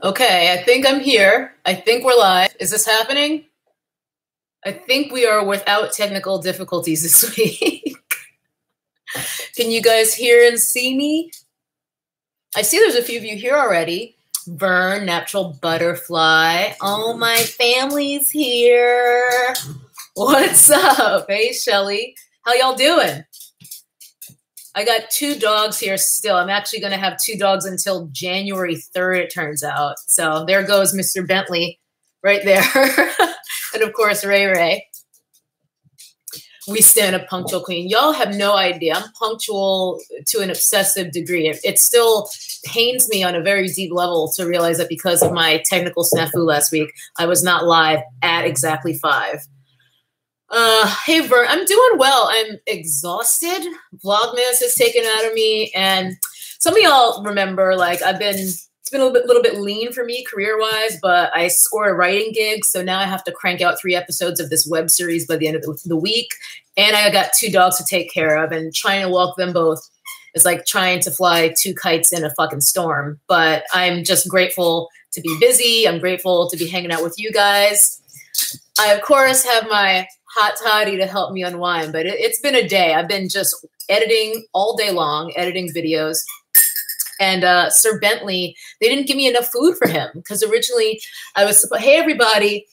Okay, I think I'm here. I think we're live. Is this happening? I think we are without technical difficulties this week. Can you guys hear and see me? I see there's a few of you here already. Vern, Natural Butterfly. Oh, my family's here. What's up? Hey, Shelly. How y'all doing? I got 2 dogs here still. I'm actually going to have 2 dogs until January 3rd, it turns out. So there goes Mr. Bentley right there. And, of course, Ray Ray. We stand a punctual queen. Y'all have no idea. I'm punctual to an obsessive degree. It still pains me on a very deep level to realize that because of my technical snafu last week, I was not live at exactly 5. Hey, Vern, I'm doing well. I'm exhausted. Vlogmas has taken out of me. And some of y'all remember, like, it's been a little bit lean for me career-wise, but I score a writing gig. So now I have to crank out 3 episodes of this web series by the end of the week. And I got 2 dogs to take care of, and trying to walk them both is like trying to fly 2 kites in a fucking storm. But I'm just grateful to be busy. I'm grateful to be hanging out with you guys. I, of course, have my hot toddy to help me unwind, but it's been a day. I've been just editing all day long, editing videos. And Sir Bentley, they didn't give me enough food for him because originally I was supposed, hey, everybody.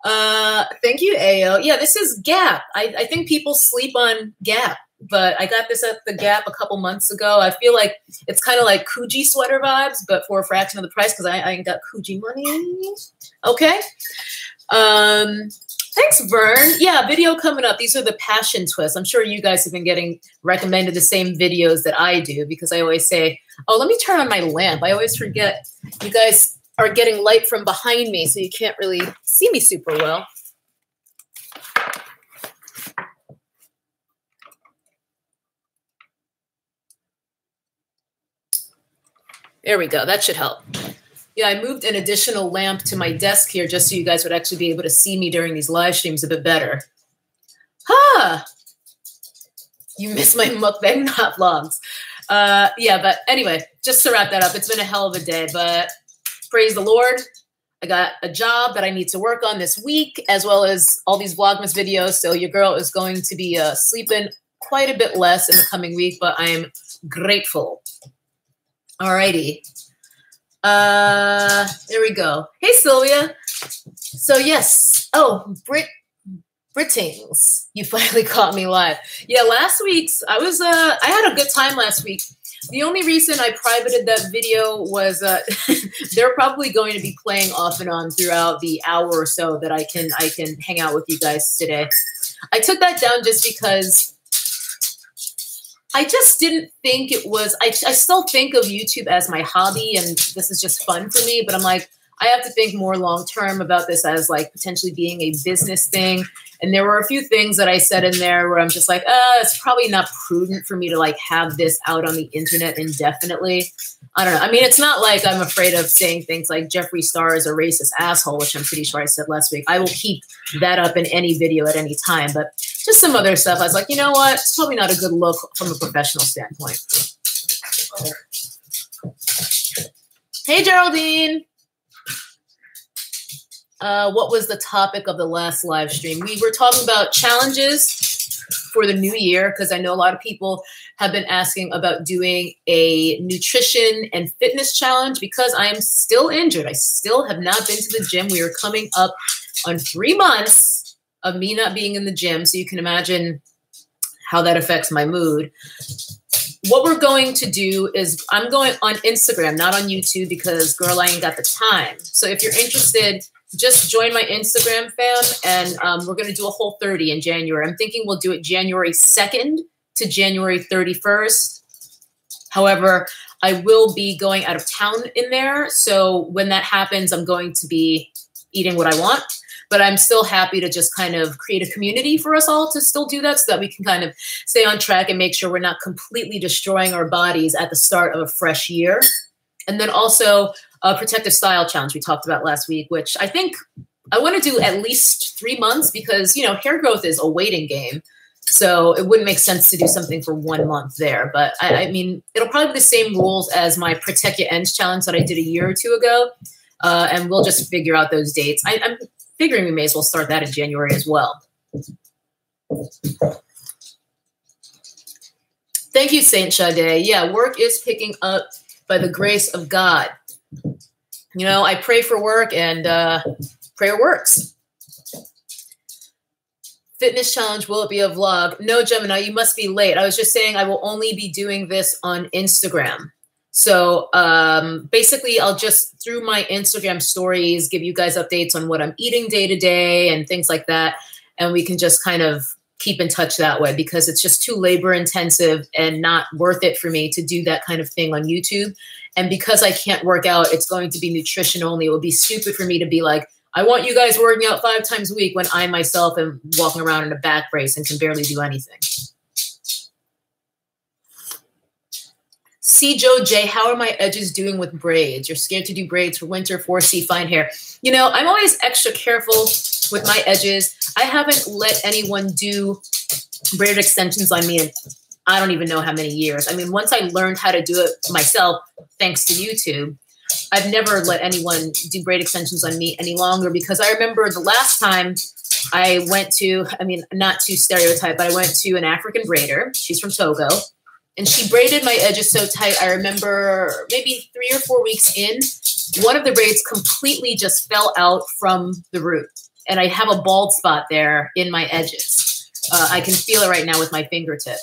Thank you, Ayo. Yeah, this is Gap. I think people sleep on Gap, but I got this at the Gap a couple months ago. I feel like it's kind of like Coogee sweater vibes, but for a fraction of the price because I ain't got Coogee money. Okay. Thanks, Vern. Yeah, video coming up. These are the passion twists. I'm sure you guys have been getting recommended the same videos that I do because I always say, oh, let me turn on my lamp. I always forget you guys are getting light from behind me, so you can't really see me super well. There we go. That should help. Yeah, I moved an additional lamp to my desk here just so you guys would actually be able to see me during these live streams a bit better. Ha! You missed my mukbang, not vlogs. Yeah, but anyway, just to wrap that up, it's been a hell of a day, but praise the Lord. I got a job that I need to work on this week, as well as all these Vlogmas videos, so your girl is going to be sleeping quite a bit less in the coming week, but I'm grateful. Alrighty. There we go. Hey, Sylvia. So yes. Oh, Brittings. You finally caught me live. Yeah, last week's, I had a good time last week. The only reason I privated that video was they're probably going to be playing off and on throughout the hour or so that I can hang out with you guys today. I took that down just because I just didn't think it was, I still think of YouTube as my hobby and this is just fun for me, but I'm like, I have to think more long-term about this as like potentially being a business thing. And there were a few things that I said in there where I'm just like, it's probably not prudent for me to like have this out on the internet indefinitely. I don't know. I mean, it's not like I'm afraid of saying things like Jeffree Star is a racist asshole, which I'm pretty sure I said last week. I will keep that up in any video at any time, but just some other stuff. I was like, you know what? It's probably not a good look from a professional standpoint. Hey, Geraldine. What was the topic of the last live stream? We were talking about challenges for the new year because I know a lot of people have been asking about doing a nutrition and fitness challenge because I am still injured. I still have not been to the gym. We are coming up on 3 months of me not being in the gym, so you can imagine how that affects my mood. What we're going to do is I'm going on Instagram, not on YouTube because, girl, I ain't got the time. So if you're interested, just join my Instagram, fam, and we're going to do a whole 30 in January. I'm thinking we'll do it January 2nd to January 31st. However, I will be going out of town in there. So when that happens, I'm going to be eating what I want. But I'm still happy to just kind of create a community for us all to still do that so that we can kind of stay on track and make sure we're not completely destroying our bodies at the start of a fresh year. And then also a protective style challenge we talked about last week, which I think I want to do at least 3 months because, you know, hair growth is a waiting game. So it wouldn't make sense to do something for 1 month there. But I mean, it'll probably be the same rules as my Protect Your Ends challenge that I did a year or 2 ago. And we'll just figure out those dates. I'm figuring we may as well start that in January as well. Thank you, Saint Sade. Yeah, work is picking up by the grace of God. You know, I pray for work, and prayer works. Fitness challenge, will it be a vlog? No, Gemini, you must be late. I was just saying I will only be doing this on Instagram. So basically, I'll just, through my Instagram stories, give you guys updates on what I'm eating day to day and things like that. And we can just kind of keep in touch that way, because it's just too labor intensive and not worth it for me to do that kind of thing on YouTube. And because I can't work out, it's going to be nutrition only. It would be stupid for me to be like, I want you guys working out 5 times a week when I myself am walking around in a back brace and can barely do anything. C. Joe J, how are my edges doing with braids? You're scared to do braids for winter, 4C, fine hair. You know, I'm always extra careful with my edges. I haven't let anyone do braided extensions on me in I don't even know how many years. I mean, once I learned how to do it myself, thanks to YouTube, I've never let anyone do braid extensions on me any longer, because I remember the last time I went to, I mean, not to stereotype, but I went to an African braider. She's from Togo. And she braided my edges so tight. I remember maybe 3 or 4 weeks in, one of the braids completely just fell out from the root. And I have a bald spot there in my edges. I can feel it right now with my fingertip.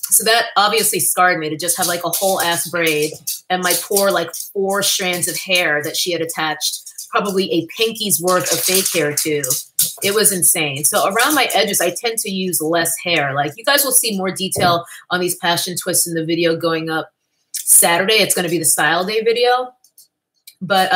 So that obviously scarred me to just have like a whole ass braid and my poor like 4 strands of hair that she had attached probably a pinky's worth of fake hair to. It was insane. So around my edges, I tend to use less hair. Like, you guys will see more detail on these passion twists in the video going up Saturday. It's going to be the style day video. But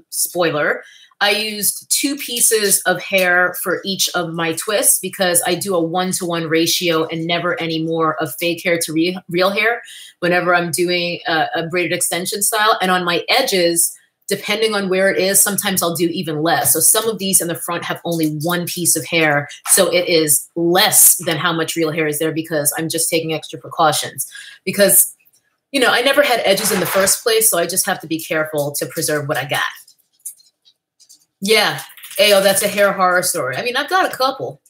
spoiler, I used 2 pieces of hair for each of my twists because I do a 1-to-1 ratio and never any more of fake hair to real hair whenever I'm doing a braided extension style. And on my edges, depending on where it is, sometimes I'll do even less. So some of these in the front have only 1 piece of hair. So it is less than how much real hair is there because I'm just taking extra precautions. Because, you know, I never had edges in the first place, so I just have to be careful to preserve what I got. Yeah. Ayo, that's a hair horror story. I mean, I've got a couple.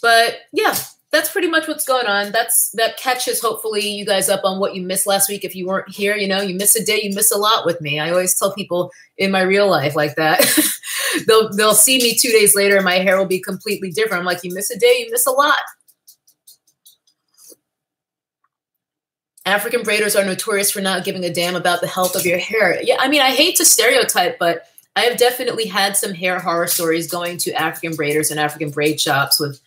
But yeah, that's pretty much what's going on. That catches hopefully you guys up on what you missed last week. If you weren't here, you know, you miss a day, you miss a lot with me. I always tell people in my real life like that. they'll see me 2 days later and my hair will be completely different. I'm like, you miss a day, you miss a lot. African braiders are notorious for not giving a damn about the health of your hair. Yeah, I mean, I hate to stereotype, but I have definitely had some hair horror stories going to African braiders and African braid shops with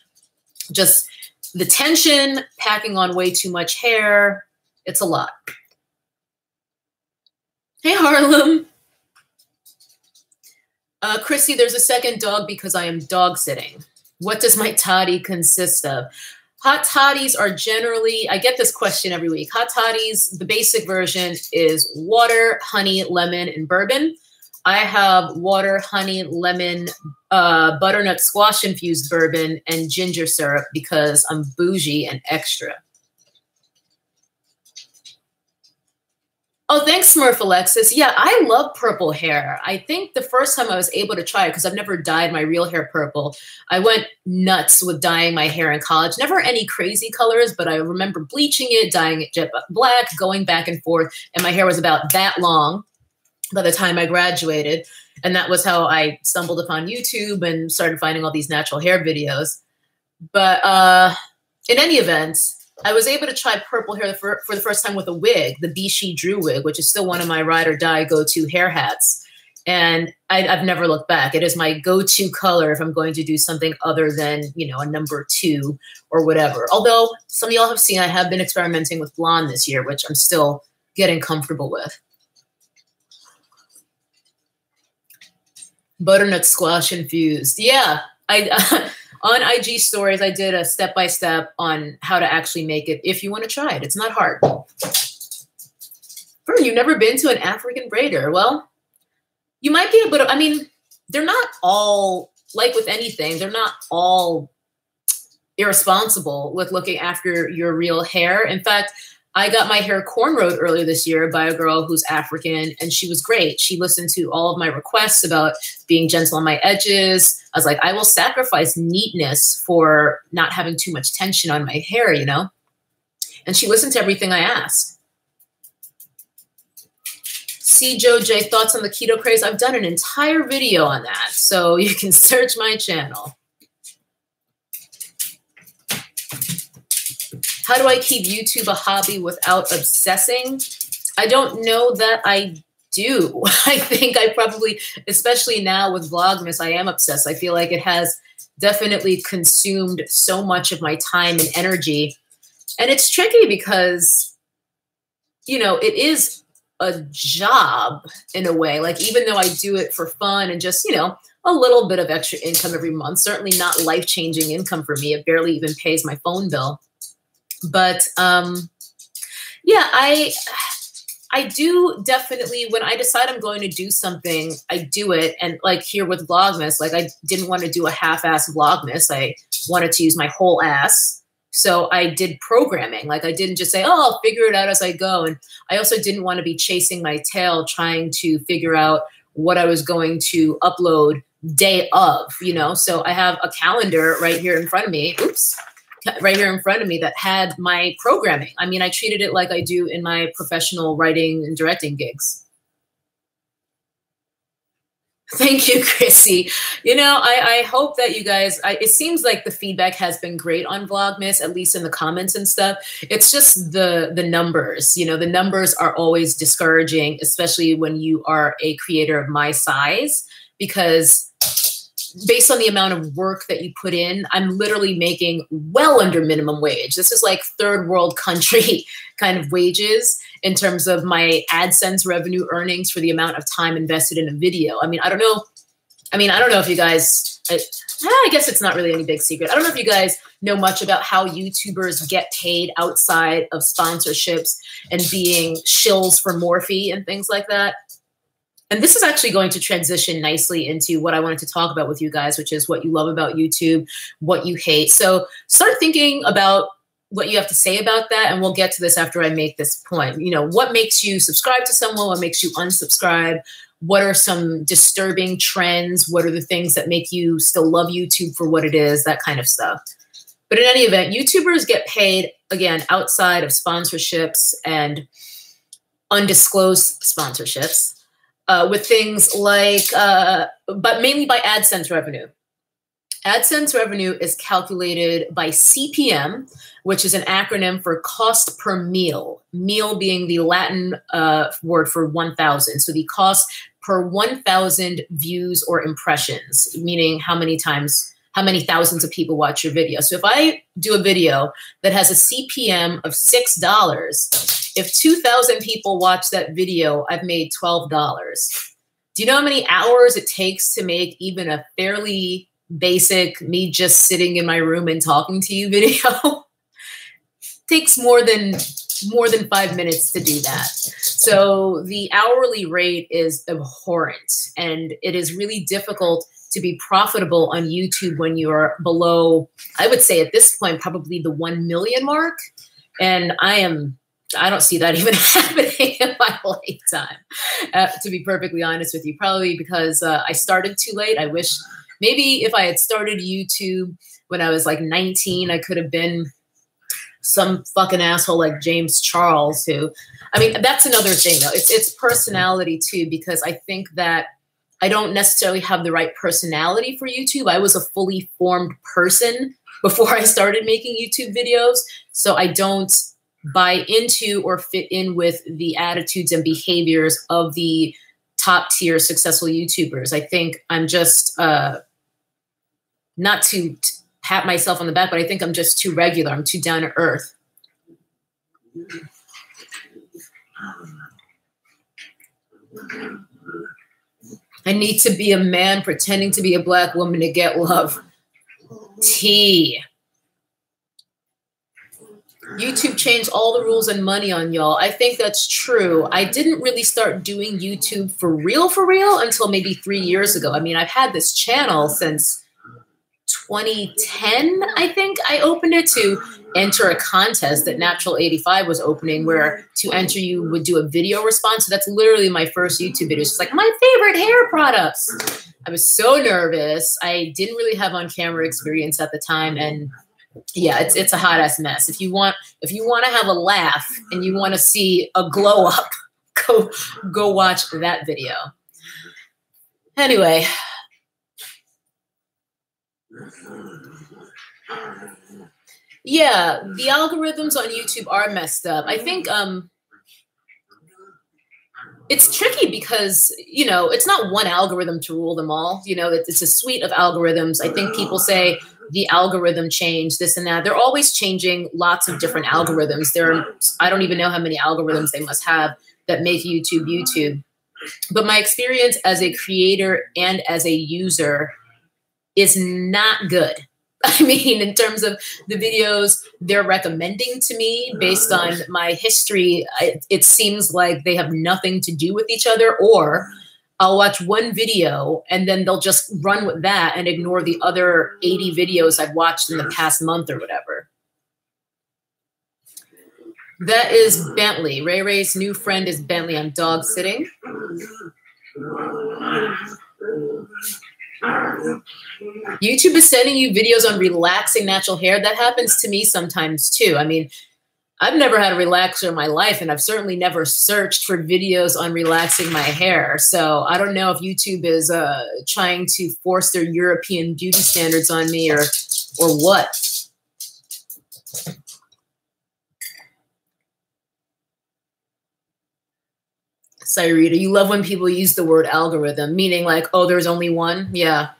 just the tension, packing on way too much hair. It's a lot. Hey, Harlem. Chrissy, there's a second dog because I am dog sitting. What does my toddy consist of? Hot toddies are generally, I get this question every week. Hot toddies, the basic version is water, honey, lemon, and bourbon. I have water, honey, lemon, butternut squash infused bourbon, and ginger syrup because I'm bougie and extra. Oh, thanks, Smurf Alexis. Yeah, I love purple hair. I think the first time I was able to try it, because I've never dyed my real hair purple, I went nuts with dyeing my hair in college. Never any crazy colors, but I remember bleaching it, dyeing it jet black, going back and forth, and my hair was about that long by the time I graduated. And that was how I stumbled upon YouTube and started finding all these natural hair videos. But in any event, I was able to try purple hair for the first time with a wig, the Bishi Drew wig, which is still one of my ride or die go-to hair hats. And I've never looked back. It is my go-to color if I'm going to do something other than, you know, a number 2 or whatever. Although some of y'all have seen I have been experimenting with blonde this year, which I'm still getting comfortable with. Butternut squash infused. Yeah, on IG stories, I did a step-by-step on how to actually make it if you want to try it. It's not hard. Fern, you've never been to an African braider. Well, you might be able to, I mean, they're not all, like with anything, they're not all irresponsible with looking after your real hair. In fact, I got my hair cornrowed earlier this year by a girl who's African, and she was great. She listened to all of my requests about being gentle on my edges. I was like, I will sacrifice neatness for not having too much tension on my hair, you know? And she listened to everything I asked. See, Joe J, thoughts on the keto craze? I've done an entire video on that, so you can search my channel. How do I keep YouTube a hobby without obsessing? I don't know that I do. I think I probably, especially now with Vlogmas, I am obsessed. I feel like it has definitely consumed so much of my time and energy. And it's tricky because, you know, it is a job in a way. Like, even though I do it for fun and just, you know, a little bit of extra income every month, certainly not life-changing income for me. It barely even pays my phone bill. But yeah, I do definitely, when I decide I'm going to do something, I do it. And like here with Vlogmas, like I didn't want to do a half-ass Vlogmas. I wanted to use my whole ass. So I did programming. Like I didn't just say, oh, I'll figure it out as I go. And I also didn't want to be chasing my tail trying to figure out what I was going to upload day of, you know? So I have a calendar right here in front of me. Oops. Right here in front of me that had my programming. I mean, I treated it like I do in my professional writing and directing gigs. Thank you, Chrissy. You know, I hope that you guys, it seems like the feedback has been great on Vlogmas, at least in the comments and stuff. It's just the numbers, you know, the numbers are always discouraging, especially when you are a creator of my size, because based on the amount of work that you put in, I'm literally making well under minimum wage. This is like third world country kind of wages in terms of my AdSense revenue earnings for the amount of time invested in a video. I mean, I don't know if you guys, I guess it's not really any big secret. I don't know if you guys know much about how YouTubers get paid outside of sponsorships and being shills for Morphe and things like that. And this is actually going to transition nicely into what I wanted to talk about with you guys, which is what you love about YouTube, what you hate. So start thinking about what you have to say about that. And we'll get to this after I make this point. You know, what makes you subscribe to someone? What makes you unsubscribe? What are some disturbing trends? What are the things that make you still love YouTube for what it is? That kind of stuff. But in any event, YouTubers get paid, again, outside of sponsorships and undisclosed sponsorships. With things like, but mainly by AdSense revenue. AdSense revenue is calculated by CPM, which is an acronym for cost per mille, mille being the Latin word for 1,000. So the cost per 1,000 views or impressions, meaning how many thousands of people watch your video. So if I do a video that has a CPM of $6, if 2,000 people watch that video, I've made $12. Do you know how many hours it takes to make even a fairly basic, me just sitting in my room and talking to you video? Takes more than 5 minutes to do that. So the hourly rate is abhorrent, and it is really difficult to be profitable on YouTube when you're below, I would say at this point, probably the 1 million mark. And I don't see that even happening in my lifetime, to be perfectly honest with you, probably because I started too late. I wish maybe if I had started YouTube when I was like 19, I could have been some fucking asshole like James Charles, who, I mean, that's another thing though. It's personality too, because I think that I don't necessarily have the right personality for YouTube. I was a fully formed person before I started making YouTube videos. So I don't buy into or fit in with the attitudes and behaviors of the top tier successful YouTubers. I think I'm just, not to pat myself on the back, but I think I'm just too regular. I'm too down to earth. I need to be a man pretending to be a black woman to get love. T. YouTube changed all the rules and money on y'all. I think that's true. I didn't really start doing YouTube for real until maybe 3 years ago. I mean, I've had this channel since 2010, I think I opened it to enter a contest that Natural 85 was opening, where to enter you would do a video response. So that's literally my first YouTube video. It's like my favorite hair products. I was so nervous. I didn't really have on-camera experience at the time, and yeah, it's a hot ass mess. If you want to have a laugh and you want to see a glow up, go watch that video. Anyway. Yeah, the algorithms on YouTube are messed up. I think it's tricky because, you know, it's not one algorithm to rule them all. You know, it's a suite of algorithms. I think people say the algorithm changed, this and that. They're always changing lots of different algorithms. I don't even know how many algorithms they must have that make YouTube YouTube. But my experience as a creator and as a user is not good. I mean, in terms of the videos they're recommending to me based on my history, it seems like they have nothing to do with each other, or I'll watch one video and then they'll just run with that and ignore the other 80 videos I've watched in the past month or whatever. That is Bentley. Ray Ray's new friend is Bentley. I'm dog sitting. YouTube is sending you videos on relaxing natural hair. That happens to me sometimes too. I mean, I've never had a relaxer in my life, and I've certainly never searched for videos on relaxing my hair. So I don't know if YouTube is trying to force their European beauty standards on me or what. Cyrita, you love when people use the word algorithm, meaning like, oh, there's only one? Yeah.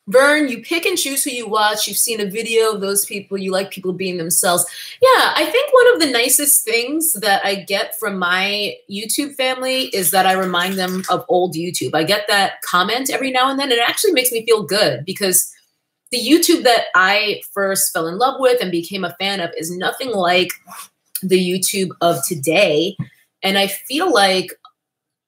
Vern, you pick and choose who you watch. You've seen a video of those people. You like people being themselves. Yeah, I think one of the nicest things that I get from my YouTube family is that I remind them of old YouTube. I get that comment every now and then. It actually makes me feel good because the YouTube that I first fell in love with and became a fan of is nothing like the YouTube of today. And I feel like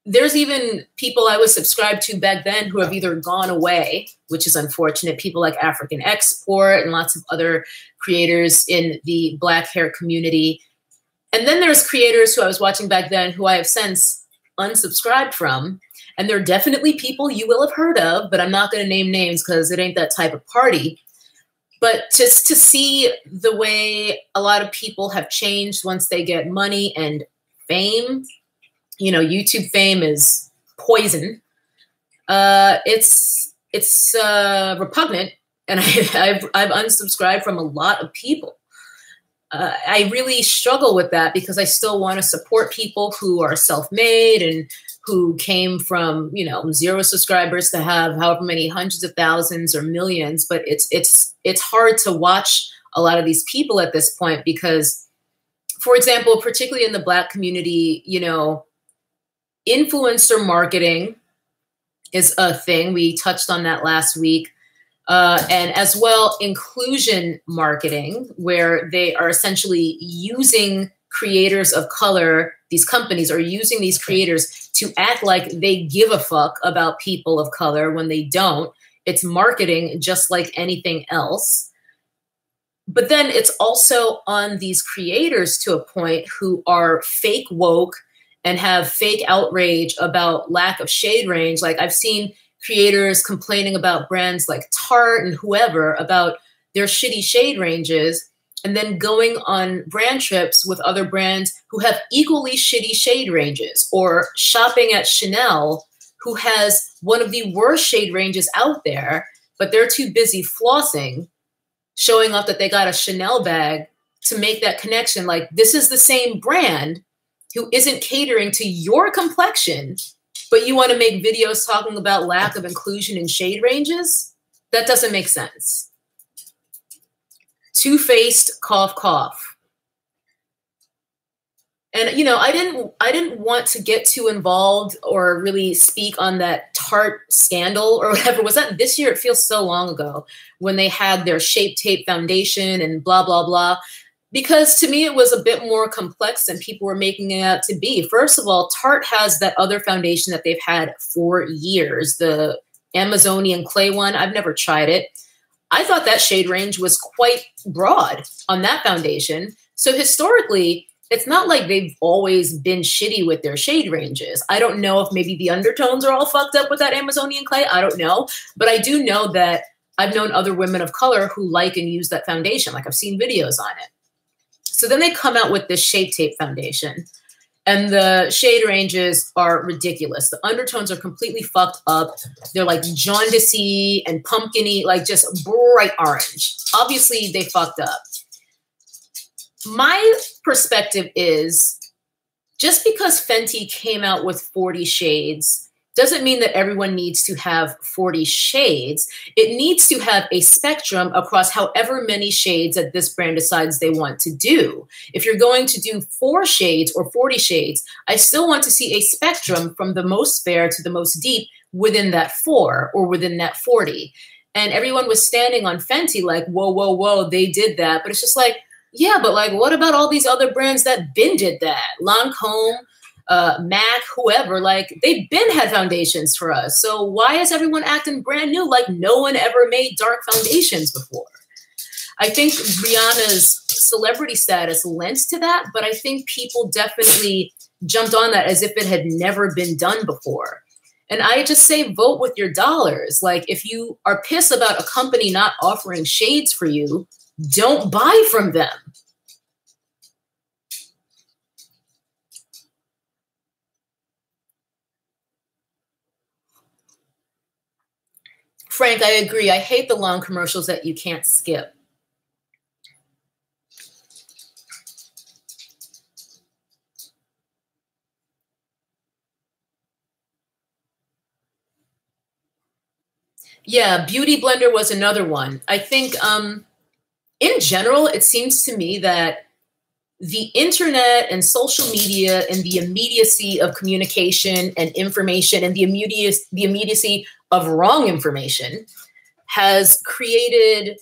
there's even people I was subscribed to back then who have either gone away, which is unfortunate, people like African Export and lots of other creators in the Black hair community. And then there's creators who I was watching back then who I have since unsubscribed from. And there are definitely people you will have heard of, but I'm not going to name names because it ain't that type of party. But just to see the way a lot of people have changed once they get money and fame, you know, YouTube fame is poison. It's repugnant, and I've unsubscribed from a lot of people. I really struggle with that because I still want to support people who are self-made and who came from, you know, 0 subscribers to have however many hundreds of thousands or millions. But it's hard to watch a lot of these people at this point because, for example, particularly in the Black community, you know, influencer marketing is a thing. We touched on that last week. And as well, inclusion marketing, where they are essentially using creators of color, these companies are using these creators to act like they give a fuck about people of color when they don't. It's marketing just like anything else. But then it's also on these creators to a point who are fake woke and have fake outrage about lack of shade range. Like I've seen creators complaining about brands like Tarte and whoever about their shitty shade ranges, and then going on brand trips with other brands who have equally shitty shade ranges, or shopping at Chanel, who has one of the worst shade ranges out there, but they're too busy flossing, showing off that they got a Chanel bag to make that connection. Like, this is the same brand who isn't catering to your complexion, but you want to make videos talking about lack of inclusion in shade ranges? That doesn't make sense. Two-faced, cough, cough. And, you know, I didn't want to get too involved or really speak on that Tarte scandal or whatever. Was that this year? It feels so long ago, when they had their Shape Tape foundation and blah, blah, blah. Because to me, it was a bit more complex than people were making it out to be. First of all, Tarte has that other foundation that they've had for years, the Amazonian clay one. I've never tried it. I thought that shade range was quite broad on that foundation. So historically, it's not like they've always been shitty with their shade ranges. I don't know if maybe the undertones are all fucked up with that Amazonian clay. I don't know. But I do know that I've known other women of color who like and use that foundation. Like I've seen videos on it. So then they come out with this Shape Tape foundation. And the shade ranges are ridiculous. The undertones are completely fucked up. They're like jaundicey and pumpkiny, like just bright orange. Obviously, they fucked up. My perspective is just because Fenty came out with 40 shades doesn't mean that everyone needs to have 40 shades. It needs to have a spectrum across however many shades that this brand decides they want to do. If you're going to do 4 shades or 40 shades, I still want to see a spectrum from the most fair to the most deep within that 4 or within that 40. And everyone was standing on Fenty like, whoa, whoa, whoa, they did that. But it's just like, yeah, but like, what about all these other brands that been did that? Lancome, MAC, whoever, like they've been had foundations for us. So why is everyone acting brand new like no one ever made dark foundations before? I think Rihanna's celebrity status lent to that, but I think people definitely jumped on that as if it had never been done before. And I just say vote with your dollars. Like if you are pissed about a company not offering shades for you, don't buy from them. Frank, I agree. I hate the long commercials that you can't skip. Yeah, Beauty Blender was another one. I think in general, it seems to me that the internet and social media and the immediacy of communication and information and the immediacy of wrong information has created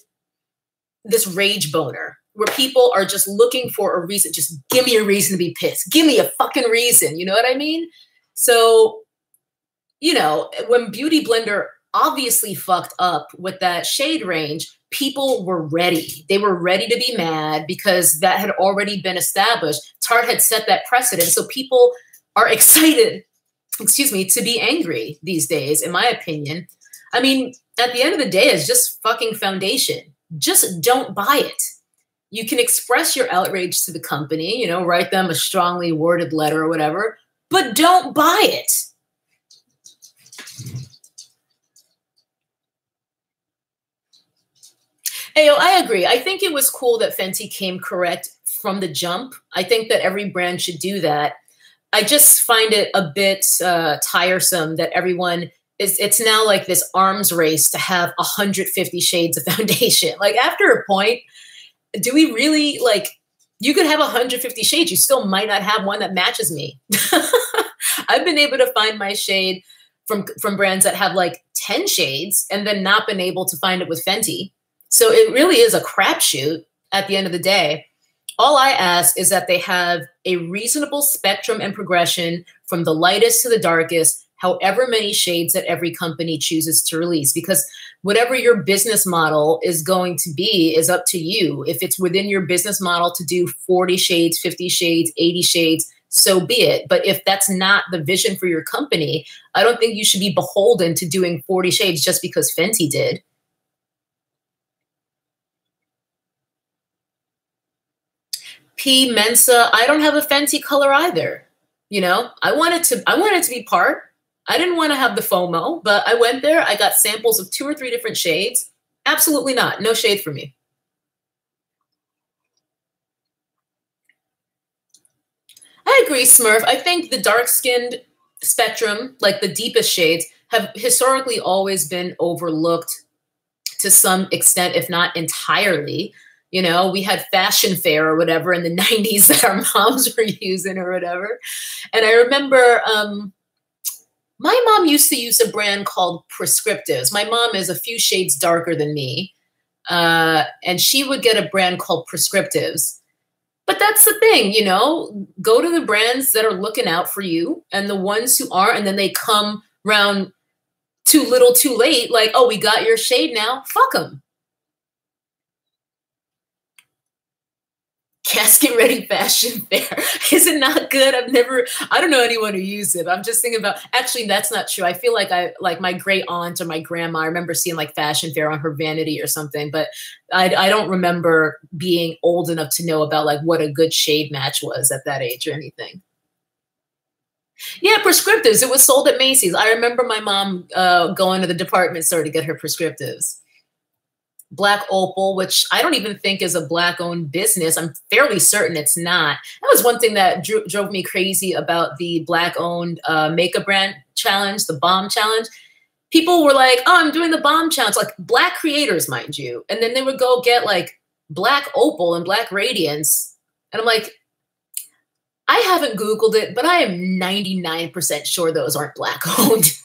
this rage boner where people are just looking for a reason. Just give me a reason to be pissed. Give me a fucking reason. You know what I mean? So, you know, when Beauty Blender obviously fucked up with that shade range, people were ready. They were ready to be mad because that had already been established. Tarte had set that precedent. So people are excited, excuse me, to be angry these days, in my opinion. I mean, at the end of the day, it's just fucking foundation. Just don't buy it. You can express your outrage to the company, you know, write them a strongly worded letter or whatever, but don't buy it. Hey, I agree. I think it was cool that Fenty came correct from the jump. I think that every brand should do that. I just find it a bit tiresome that everyone it's now like this arms race to have 150 shades of foundation. Like after a point, do we really like, you could have 150 shades. You still might not have one that matches me. I've been able to find my shade from brands that have like 10 shades and then not been able to find it with Fenty. So it really is a crapshoot at the end of the day. All I ask is that they have a reasonable spectrum and progression from the lightest to the darkest, however many shades that every company chooses to release, because whatever your business model is going to be is up to you. If it's within your business model to do 40 shades, 50 shades, 80 shades, so be it. But if that's not the vision for your company, I don't think you should be beholden to doing 40 shades just because Fenty did. P Mensa, I don't have a Fenty color either. You know, I wanted to be part. I didn't want to have the FOMO, but I went there. I got samples of 2 or 3 different shades. Absolutely not. No shade for me. I agree, Smurf. I think the dark-skinned spectrum, like the deepest shades, have historically always been overlooked to some extent, if not entirely. You know, we had Fashion Fair or whatever in the 90s that our moms were using or whatever. And I remember my mom used to use a brand called Prescriptives. My mom is a few shades darker than me. And she would get a brand called Prescriptives. But that's the thing, you know, go to the brands that are looking out for you and the ones who aren't, and then they come around too little too late, like, oh, we got your shade now. Fuck them. Casket Ready Fashion Fair. Is it not good? I don't know anyone who used it. I'm just thinking about, actually, that's not true. I feel like my great aunt or my grandma, I remember seeing like Fashion Fair on her vanity or something, but I don't remember being old enough to know about like what a good shade match was at that age or anything. Yeah, prescriptives. It was sold at Macy's. I remember my mom going to the department store to get her prescriptives. Black Opal, which I don't even think is a Black-owned business. I'm fairly certain it's not. That was one thing that drove me crazy about the Black-owned makeup brand challenge, the Bomb Challenge. People were like, oh, I'm doing the Bomb Challenge, like Black creators, mind you. And then they would go get like Black Opal and Black Radiance. And I'm like, I haven't Googled it, but I am 99% sure those aren't Black-owned.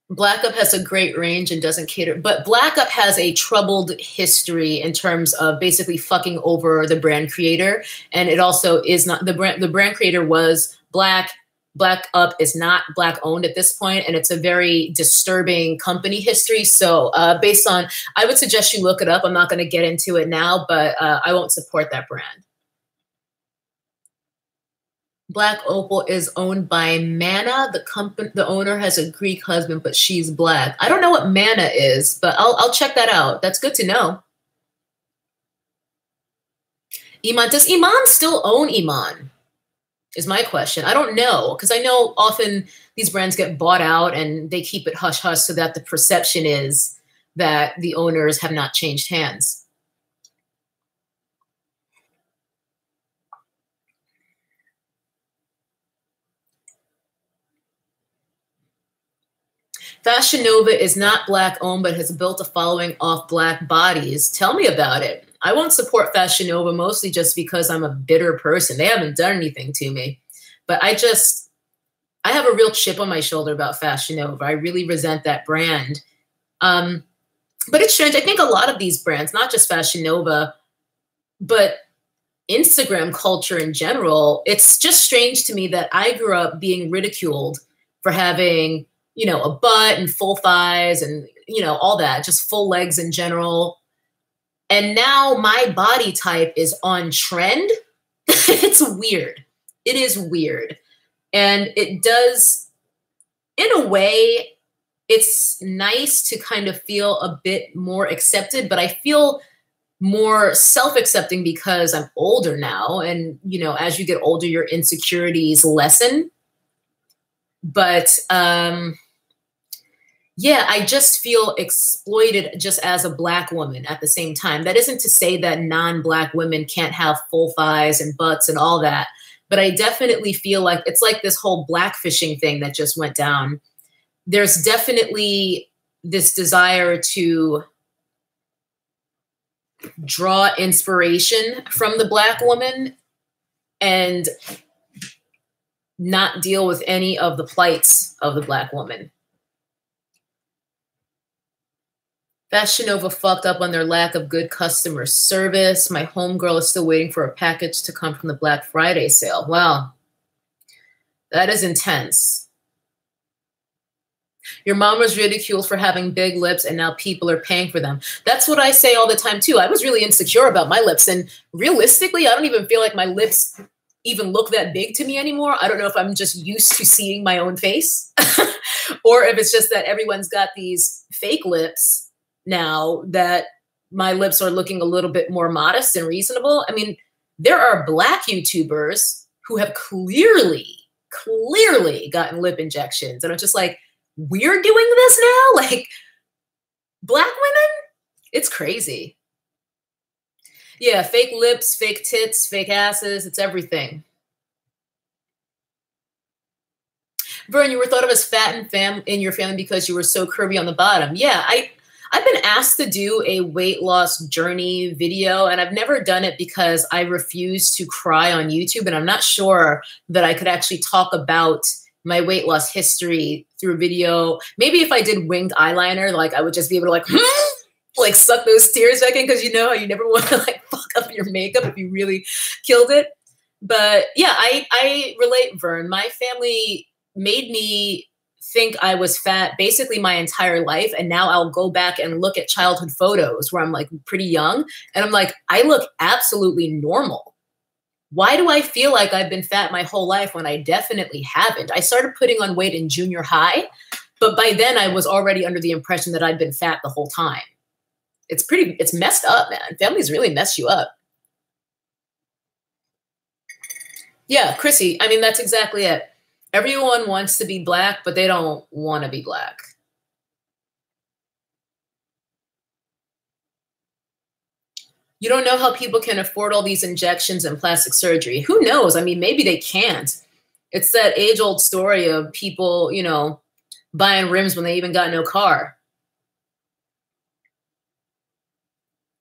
Black Up has a great range and doesn't cater, but Black Up has a troubled history in terms of basically fucking over the brand creator. And it also is not, the brand creator was Black. Black Up is not Black owned at this point, and it's a very disturbing company history. So based on, I would suggest you look it up. I'm not going to get into it now, but I won't support that brand. Black Opal is owned by Mana. The owner has a Greek husband, but she's Black. I don't know what Mana is, but I'll check that out. That's good to know. Iman, does Iman still own Iman? Is my question. I don't know, because I know often these brands get bought out and they keep it hush hush so that the perception is that the owners have not changed hands. Fashion Nova is not Black owned, but has built a following off Black bodies. Tell me about it. I won't support Fashion Nova mostly just because I'm a bitter person. They haven't done anything to me, but I have a real chip on my shoulder about Fashion Nova. I really resent that brand. But it's strange. I think a lot of these brands, not just Fashion Nova, but Instagram culture in general, it's just strange to me that I grew up being ridiculed for having, you know, a butt and full thighs and, you know, all that, just full legs in general. And now my body type is on trend. It's weird. It is weird. And it does, in a way, it's nice to kind of feel a bit more accepted, but I feel more self-accepting because I'm older now. And, you know, as you get older, your insecurities lessen. But, yeah, I just feel exploited just as a Black woman at the same time. That isn't to say that non-Black women can't have full thighs and butts and all that, but I definitely feel like it's like this whole blackfishing thing that just went down. There's definitely this desire to draw inspiration from the Black woman and not deal with any of the plights of the Black woman. Fashion Nova fucked up on their lack of good customer service. My homegirl is still waiting for a package to come from the Black Friday sale. Wow. That is intense. Your mom was ridiculed for having big lips and now people are paying for them. That's what I say all the time too. I was really insecure about my lips, and realistically, I don't even feel like my lips even look that big to me anymore. I don't know if I'm just used to seeing my own face or if it's just that everyone's got these fake lips now that my lips are looking a little bit more modest and reasonable. I mean, there are Black YouTubers who have clearly gotten lip injections. And I'm just like, we're doing this now? Like, Black women? It's crazy. Yeah, fake lips, fake tits, fake asses, it's everything. Vern, you were thought of as fat in your family because you were so curvy on the bottom. Yeah, I've been asked to do a weight loss journey video, and I've never done it because I refuse to cry on YouTube, and I'm not sure that I could actually talk about my weight loss history through video. Maybe if I did winged eyeliner, like I would just be able to like suck those tears back in, because you know how you never want to like fuck up your makeup if you really killed it. But yeah, I relate, Vern. My family made me think I was fat basically my entire life. And now I'll go back and look at childhood photos where I'm like pretty young. And I'm like, I look absolutely normal. Why do I feel like I've been fat my whole life when I definitely haven't? I started putting on weight in junior high, but by then I was already under the impression that I'd been fat the whole time. It's messed up, man. Families really mess you up. Yeah, Chrissy, I mean, that's exactly it. Everyone wants to be black, but they don't want to be black. You don't know how people can afford all these injections and plastic surgery. Who knows? I mean, maybe they can't. It's that age-old story of people, you know, buying rims when they even got no car.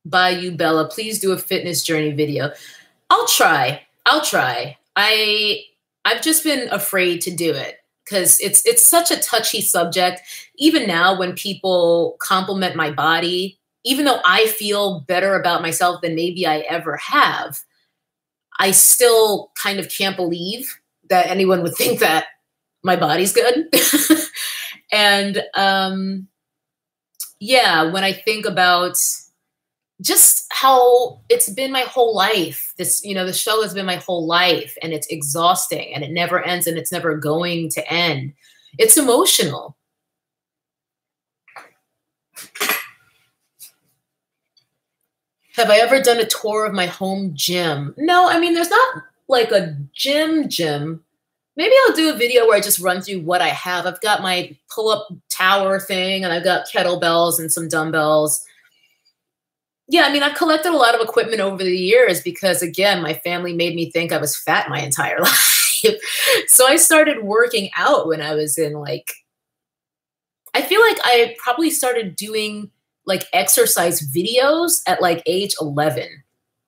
Bye, you, Bella. Please do a fitness journey video. I'll try. I've just been afraid to do it because it's such a touchy subject. Even now, when people compliment my body, even though I feel better about myself than maybe I ever have, I still kind of can't believe that anyone would think that my body's good. And yeah, when I think about just how it's been my whole life, this, you know, the show has been my whole life, and it's exhausting and it never ends and it's never going to end. It's emotional. Have I ever done a tour of my home gym? No, I mean, there's not like a gym. Maybe I'll do a video where I just run through what I have. I've got my pull-up tower thing, and I've got kettlebells and some dumbbells. Yeah, I mean, I've collected a lot of equipment over the years because, again, my family made me think I was fat my entire life. So I started working out when I was in, like, I feel like I probably started doing like exercise videos at like age 11.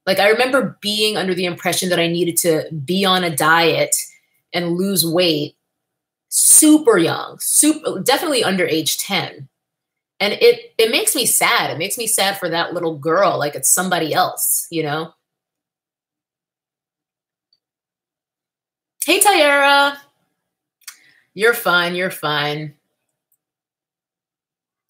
Like, I remember being under the impression that I needed to be on a diet and lose weight super young, definitely under age 10. And it makes me sad. It makes me sad for that little girl. Like, it's somebody else, you know? Hey, Tyara. You're fine. You're fine.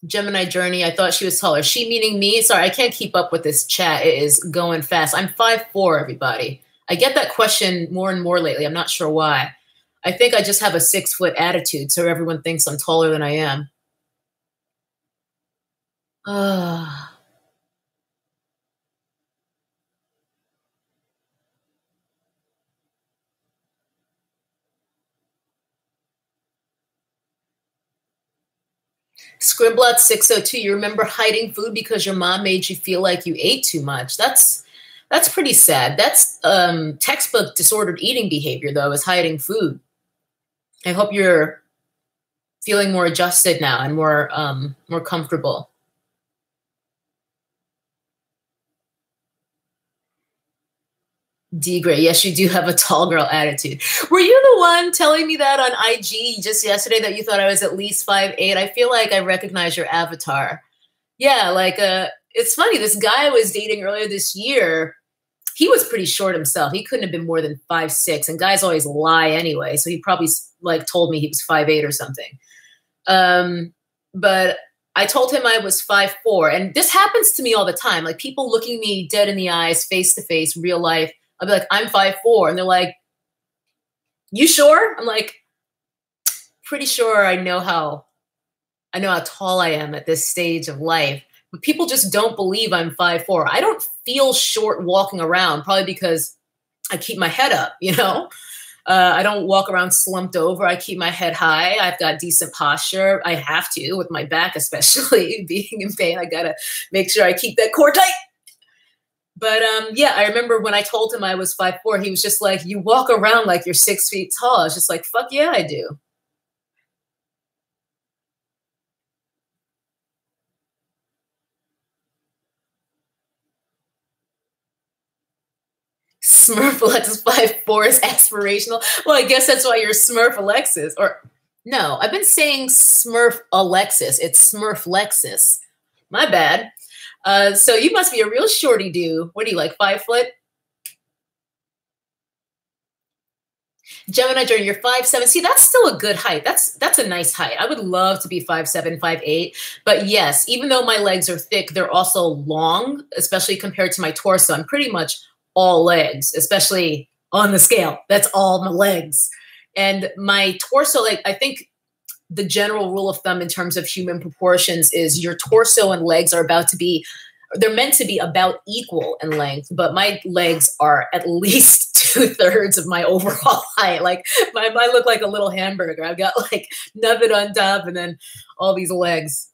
Gemini journey. I thought she was taller. She meaning me? Sorry, I can't keep up with this chat. It is going fast. I'm 5'4", everybody. I get that question more and more lately. I'm not sure why. I think I just have a 6-foot attitude, so everyone thinks I'm taller than I am. Scriblot 602, you remember hiding food because your mom made you feel like you ate too much. That's pretty sad. That's textbook disordered eating behavior, though, is hiding food. I hope you're feeling more adjusted now and more comfortable. D Gray, yes, you do have a tall girl attitude. Were you the one telling me that on IG just yesterday that you thought I was at least 5'8"? I feel like I recognize your avatar. Yeah, like it's funny. This guy I was dating earlier this year, he was pretty short himself. He couldn't have been more than 5'6", and guys always lie anyway. So he probably like told me he was 5'8" or something. But I told him I was 5'4", and this happens to me all the time. Like, people looking me dead in the eyes, face to face, real life. I'll be like, I'm 5'4", and they're like, you sure? I'm like, pretty sure I know how tall I am at this stage of life. But people just don't believe I'm 5'4". I don't feel short walking around, probably because I keep my head up, you know? I don't walk around slumped over. I keep my head high. I've got decent posture. I have to, with my back especially, being in pain. I got to make sure I keep that core tight. But yeah, I remember when I told him I was 5'4", he was just like, you walk around like you're 6 feet tall. I was just like, fuck yeah, I do. Smurf Alexis 5'4" is aspirational. Well, I guess that's why you're Smurf Alexis. Or no, I've been saying Smurf Alexis. It's Smurf Lexus. My bad. So you must be a real shorty dude. What are you, like 5 foot? Gemini Journey, you're 5'7". See, that's still a good height. That's a nice height. I would love to be 5'7", 5'8". But yes, even though my legs are thick, they're also long, especially compared to my torso. I'm pretty much all legs, especially on the scale. That's all my legs. And my torso, like, I think the general rule of thumb in terms of human proportions is your torso and legs are they're meant to be about equal in length, but my legs are at least 2/3 of my overall height. Like I look like a little hamburger. I've got like nothing on top and then all these legs.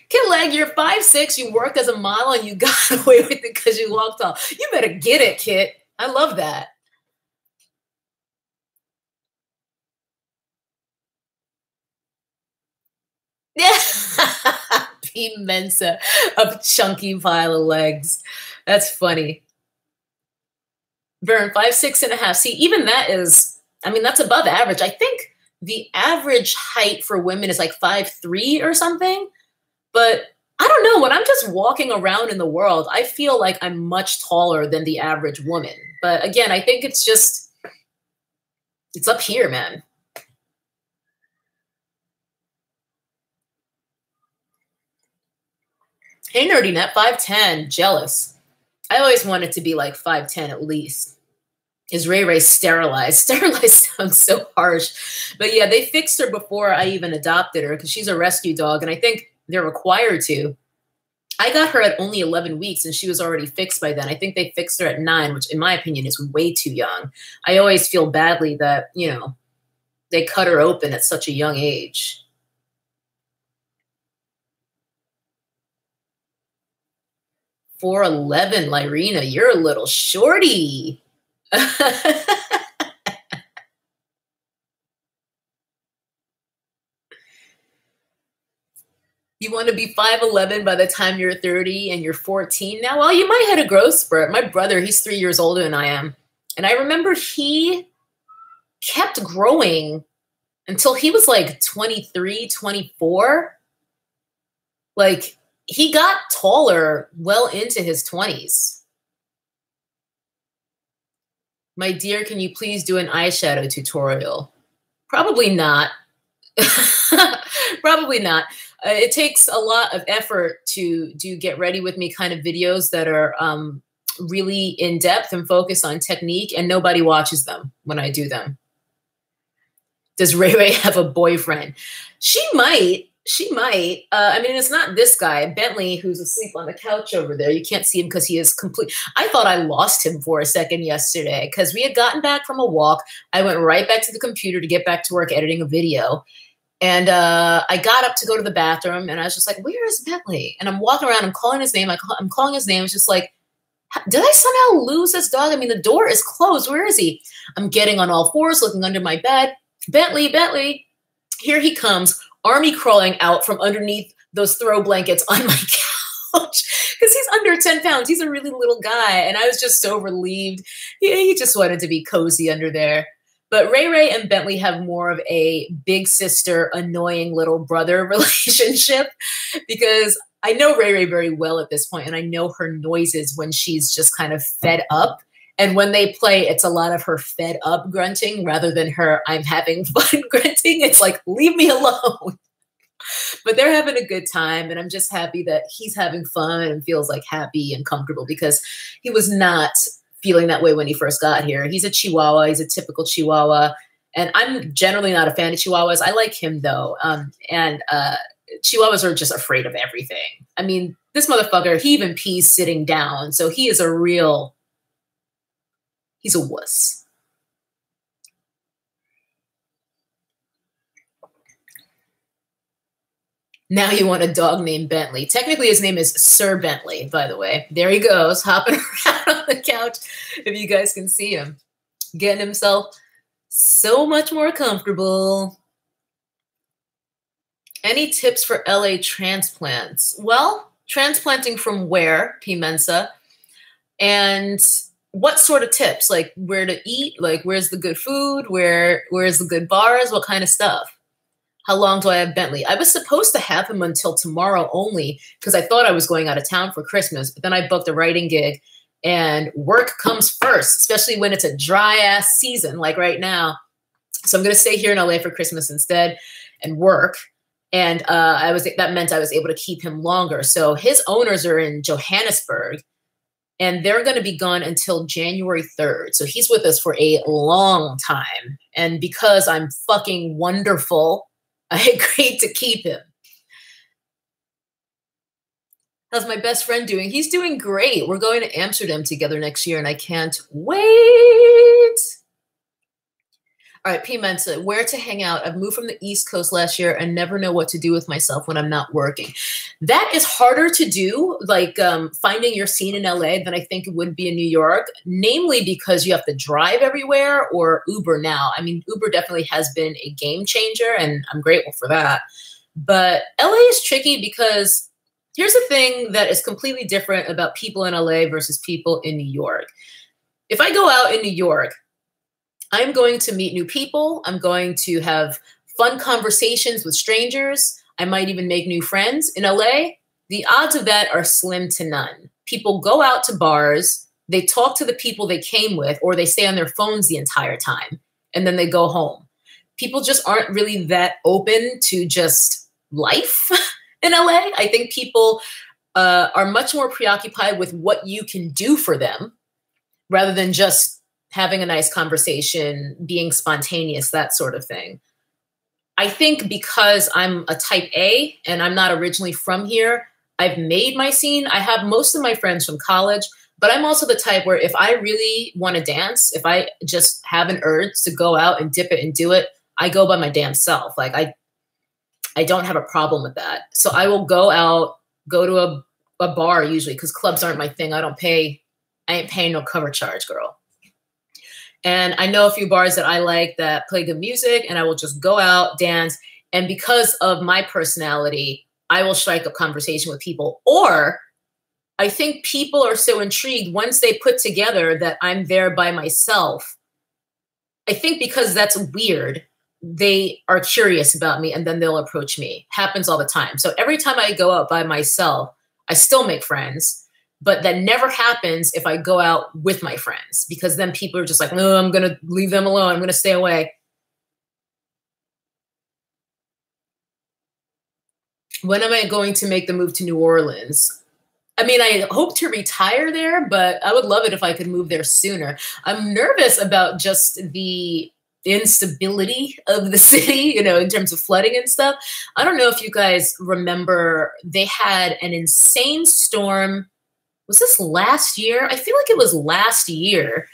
Kid Leg, you're 5'6", you worked as a model and you got away with it because you walk tall. You better get it, Kit. I love that. Yeah. P. Mensa, a chunky pile of legs. That's funny. Vern, 5'6.5". See, even that is, I mean, that's above average. I think the average height for women is like 5'3" or something. But I don't know. When I'm just walking around in the world, I feel like I'm much taller than the average woman. But again, I think it's up here, man. Hey, Nerdy Net, 5'10", jealous. I always wanted to be like 5'10" at least. Is Ray Ray sterilized? Sterilized sounds so harsh. But yeah, they fixed her before I even adopted her because she's a rescue dog, and I think they're required to. I got her at only 11 weeks, and she was already fixed by then. I think they fixed her at 9, which in my opinion is way too young. I always feel badly that, you know, they cut her open at such a young age. 4'11", Lyrena, you're a little shorty. You want to be 5'11" by the time you're 30 and you're 14 now? Well, you might hit a growth spurt. My brother, he's 3 years older than I am. And I remember he kept growing until he was like 23, 24. Like, he got taller well into his 20s. My dear, can you please do an eyeshadow tutorial? Probably not. Probably not. It takes a lot of effort to do get ready with me kind of videos that are really in depth and focused on technique, and nobody watches them when I do them. Does Ray Ray have a boyfriend? She might. She might. I mean, it's not this guy, Bentley, who's asleep on the couch over there. You can't see him because he is complete. I thought I lost him for a second yesterday because we had gotten back from a walk. I went right back to the computer to get back to work editing a video. And I got up to go to the bathroom, and I was just like, where is Bentley? And I'm walking around. I'm calling his name. I'm calling his name. It's just like, did I somehow lose this dog? I mean, the door is closed. Where is he? I'm getting on all fours, looking under my bed. Bentley, Bentley. Here he comes, army crawling out from underneath those throw blankets on my couch because he's under 10 pounds. He's a really little guy. And I was just so relieved. He just wanted to be cozy under there. But Ray Ray and Bentley have more of a big sister, annoying little brother relationship because I know Ray Ray very well at this point, and I know her noises when she's just kind of fed up. And when they play, it's a lot of her fed up grunting rather than her I'm having fun grunting. It's like, leave me alone. But they're having a good time, and I'm just happy that he's having fun and feels like happy and comfortable because he was not feeling that way when he first got here. He's a Chihuahua. He's a typical Chihuahua. And I'm generally not a fan of Chihuahuas. I like him, though. Chihuahuas are just afraid of everything. I mean, this motherfucker, he even pees sitting down. So he is he's a wuss. Now you want a dog named Bentley. Technically, his name is Sir Bentley, by the way. There he goes, hopping around on the couch, if you guys can see him. Getting himself so much more comfortable. Any tips for LA transplants? Well, transplanting from where, P. Mensa? And what sort of tips? Like where to eat? Like where's the good food? Where's the good bars? What kind of stuff? How long do I have Bentley? I was supposed to have him until tomorrow only because I thought I was going out of town for Christmas. But then I booked a writing gig, and work comes first, especially when it's a dry ass season like right now. So I'm going to stay here in LA for Christmas instead and work. And that meant I was able to keep him longer. So his owners are in Johannesburg, and they're going to be gone until January 3rd. So he's with us for a long time. And because I'm fucking wonderful, I agreed to keep him. How's my best friend doing? He's doing great. We're going to Amsterdam together next year, and I can't wait. All right, P. Mensa, where to hang out? I've moved from the East Coast last year and never know what to do with myself when I'm not working. That is harder to do, like finding your scene in LA than I think it would be in New York, namely because you have to drive everywhere or Uber now. I mean, Uber definitely has been a game changer, and I'm grateful for that. But LA is tricky because here's the thing that is completely different about people in LA versus people in New York. If I go out in New York, I'm going to meet new people. I'm going to have fun conversations with strangers. I might even make new friends. In LA, the odds of that are slim to none. People go out to bars, they talk to the people they came with, or they stay on their phones the entire time, and then they go home. People just aren't really that open to just life in LA. I think people are much more preoccupied with what you can do for them rather than just having a nice conversation, being spontaneous, that sort of thing. I think because I'm a type A and I'm not originally from here, I've made my scene. I have most of my friends from college, but I'm also the type where if I really want to dance, if I just have an urge to go out and dip it and do it, I go by my damn self. Like I don't have a problem with that. So I will go out, go to a bar usually, because clubs aren't my thing. I ain't paying no cover charge, girl. And I know a few bars that I like that play good music, and I will just go out, dance. And because of my personality, I will strike up conversation with people. Or I think people are so intrigued once they put together that I'm there by myself. I think because that's weird, they are curious about me, and then they'll approach me. Happens all the time. So every time I go out by myself, I still make friends. But that never happens if I go out with my friends, because then people are just like, no, I'm going to leave them alone. I'm going to stay away. When am I going to make the move to New Orleans? I mean, I hope to retire there, but I would love it if I could move there sooner. I'm nervous about just the instability of the city, you know, in terms of flooding and stuff. I don't know if you guys remember, they had an insane storm. Was this last year? I feel like it was last year.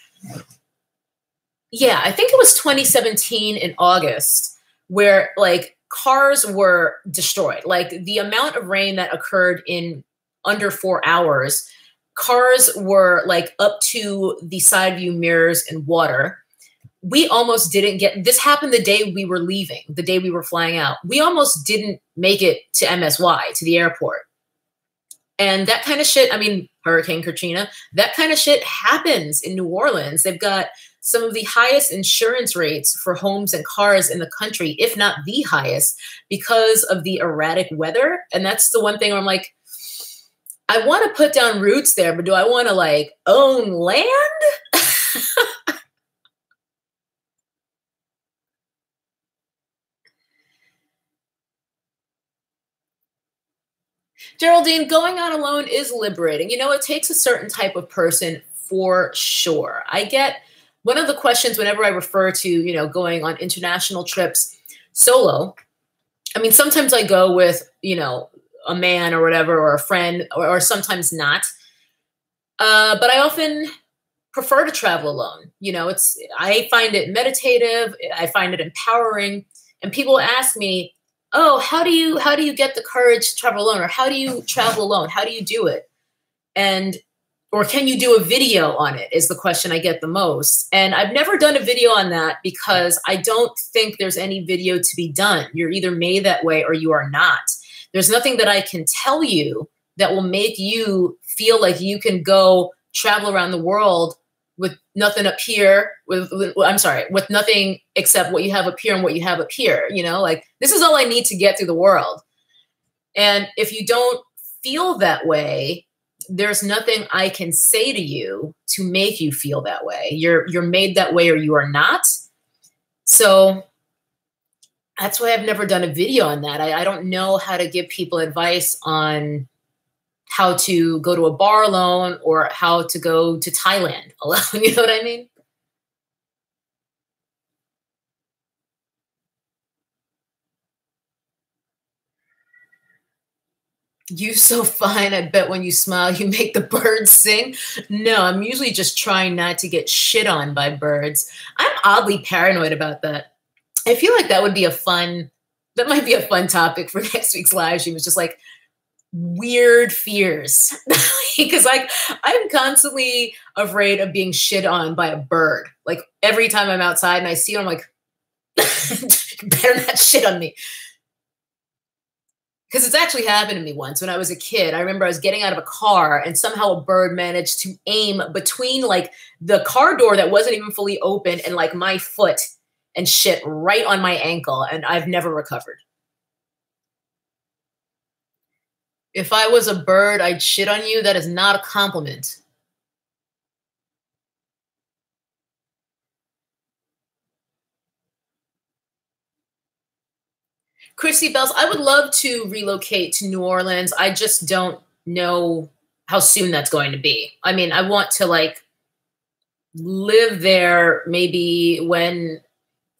Yeah, I think it was 2017 in August, where like cars were destroyed. Like the amount of rain that occurred in under 4 hours, cars were like up to the side view mirrors in water. We almost didn't get, this happened the day we were leaving, the day we were flying out. We almost didn't make it to MSY, to the airport. And that kind of shit, I mean, Hurricane Katrina, that kind of shit happens in New Orleans. They've got some of the highest insurance rates for homes and cars in the country, if not the highest, because of the erratic weather. And that's the one thing where I'm like, I want to put down roots there, but do I want to like own land? Geraldine, going out alone is liberating. You know, it takes a certain type of person for sure. I get one of the questions whenever I refer to, you know, going on international trips solo. I mean, sometimes I go with, you know, a man or whatever, or a friend, or sometimes not. But I often prefer to travel alone. You know, I find it meditative. I find it empowering. And people ask me, oh, how do you get the courage to travel alone? Or how do you travel alone? How do you do it? Or can you do a video on it is the question I get the most. And I've never done a video on that because I don't think there's any video to be done. You're either made that way or you are not. There's nothing that I can tell you that will make you feel like you can go travel around the world with nothing up here, with nothing except what you have up here and what you have up here. You know, like this is all I need to get through the world. And if you don't feel that way, there's nothing I can say to you to make you feel that way. You're made that way or you are not. So that's why I've never done a video on that. I don't know how to give people advice on how to go to a bar alone or how to go to Thailand alone. You know what I mean? You so fine. I bet when you smile, you make the birds sing. No, I'm usually just trying not to get shit on by birds. I'm oddly paranoid about that. I feel like that would be that might be a fun topic for next week's live stream. It's just like weird fears. Because I'm constantly afraid of being shit on by a bird. Like every time I'm outside and I see it, I'm like, better not shit on me. Because it's actually happened to me once when I was a kid. I remember I was getting out of a car and somehow a bird managed to aim between like the car door that wasn't even fully open and like my foot and shit right on my ankle. And I've never recovered. If I was a bird, I'd shit on you. That is not a compliment. Chrissy Bells, I would love to relocate to New Orleans. I just don't know how soon that's going to be. I mean, I want to like live there maybe when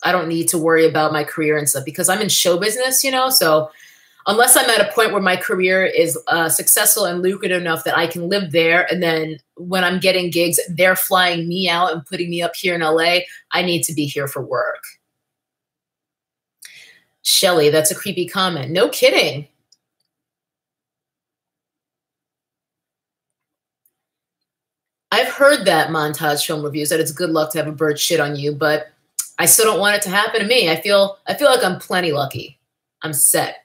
I don't need to worry about my career and stuff because I'm in show business, you know? So unless I'm at a point where my career is successful and lucrative enough that I can live there. And then when I'm getting gigs, they're flying me out and putting me up here in LA. I need to be here for work. Shelly, that's a creepy comment. No kidding. I've heard that montage film reviews that it's good luck to have a bird shit on you, but I still don't want it to happen to me. I feel like I'm plenty lucky. I'm set.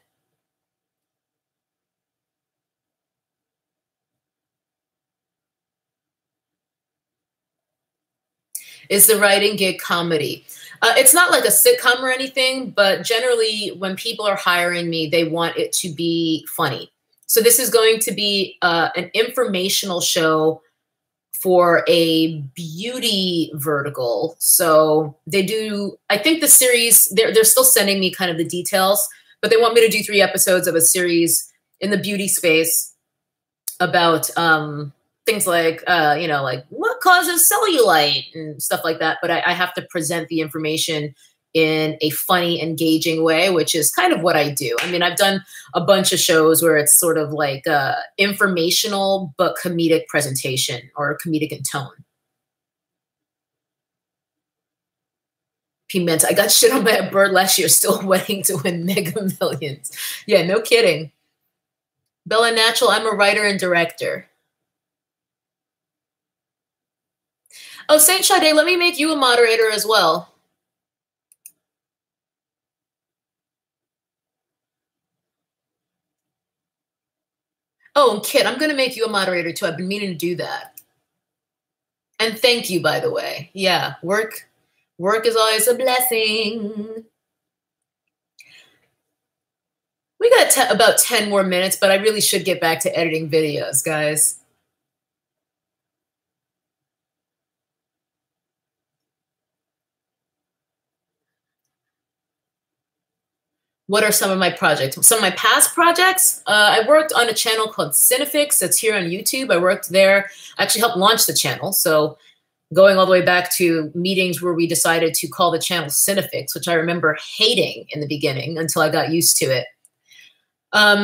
Is the writing gig comedy? It's not like a sitcom or anything, but generally when people are hiring me, they want it to be funny. So this is going to be an informational show for a beauty vertical. So they do, I think the series, they're still sending me kind of the details, but they want me to do 3 episodes of a series in the beauty space about things like, you know, like what causes cellulite and stuff like that. But I have to present the information in a funny, engaging way, which is kind of what I do. I mean, I've done a bunch of shows where it's sort of like informational, but comedic presentation or comedic in tone. Pimenta, I got shit on by a bird last year, still waiting to win Mega Millions. Yeah, no kidding. Bella Natural, I'm a writer and director. Oh, Saint Sade, let me make you a moderator as well. Oh, and Kit, I'm going to make you a moderator too. I've been meaning to do that. And thank you, by the way. Yeah, work is always a blessing. We got about 10 more minutes, but I really should get back to editing videos, guys. What are some of my projects? Some of my past projects, I worked on a channel called Cinefix that's here on YouTube. I worked there. I actually helped launch the channel. So going all the way back to meetings where we decided to call the channel Cinefix, which I remember hating in the beginning until I got used to it.